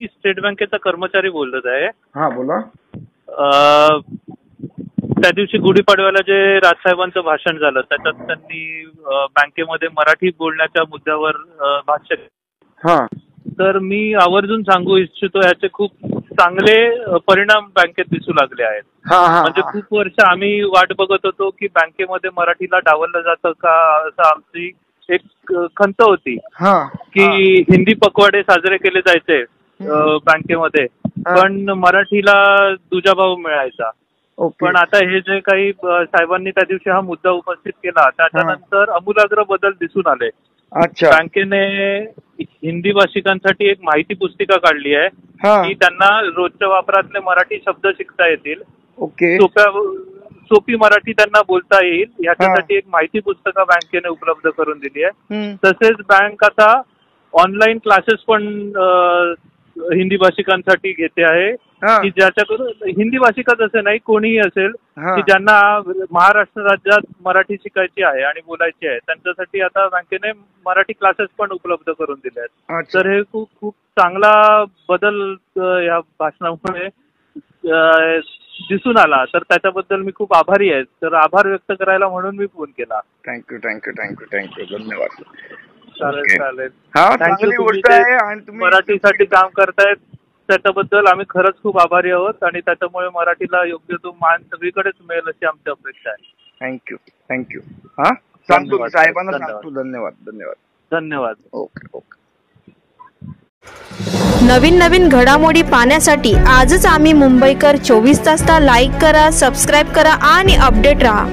State बँकेचा कर्मचारी बोलत आहे. हा बोला. त्या दिवशी गुढीपाडव्याला जे राजसाहेबांचं भाषण झालं त्याच्यात त्यांनी बँकेमध्ये मराठी बोलण्याच्या मुद्द्यावर भाष्य हा. तर मी आवर्जून सांगू इच्छितो याचे खूप चांगले परिणाम बँकेत दिसू लागले आहेत. म्हणजे खूप वर्ष आम्ही वाट बघत होतो की बँकेमध्ये मराठीला डावललं जातं का असं आमची एक खंत होती की हिंदी पखवाडे साजरे केले जायचे बँकेमध्ये पण मराठीला दुजाभाव मिळायचा. पण आता हे जे काही साहेबांनी त्या दिवशी हा मुद्दा उपस्थित केला त्याच्यानंतर आमूलाग्र बदल दिसून आले. बँकेने हिंदी भाषिकांसाठी एक माहिती पुस्तिका काढली आहे की त्यांना रोजच्या वापरातले मराठी शब्द शिकता येतील. सोपी मराठी त्यांना बोलता येईल याच्यासाठी एक माहिती पुस्तिका बँकेने उपलब्ध करून दिली आहे. तसेच बँक आता ऑनलाईन क्लासेस पण हिंदी भाषिकांसाठी घेते आहे की ज्याच्याकडून हिंदी भाषिकच असे नाही कोणीही असेल की ज्यांना महाराष्ट्र राज्यात मराठी शिकायची आहे आणि बोलायची आहे त्यांच्यासाठी आता बँकेने मराठी क्लासेस पण उपलब्ध करून दिले आहेत. तर हे खूप खूप चांगला बदल या भाषणामुळे दिसून आला. तर त्याच्याबद्दल मी खूप आभारी आहे. तर आभार व्यक्त करायला म्हणून मी फोन केला. थँक्यू थँक्यू थँक्यू थँक्यू धन्यवाद. चालेल चालेल. थँक्यू. तुम्ही मराठीसाठी काम करतायत त्याच्याबद्दल आम्ही खरंच खूप आभारी आहोत आणि त्याच्यामुळे मराठीला योग्य तो मान सगळीकडेच मिळेल अशी आमची अपेक्षा आहे. Thank you thank you. हा सांगतो साहेबांना सांगतो. धन्यवाद धन्यवाद धन्यवाद. Okay okay. नवीन नवीन घडामोडी पाहण्यासाठी आजच आम्ही मुंबईकर 24 तासला लाईक करा, सबस्क्राईब करा आणि अपडेट रहा.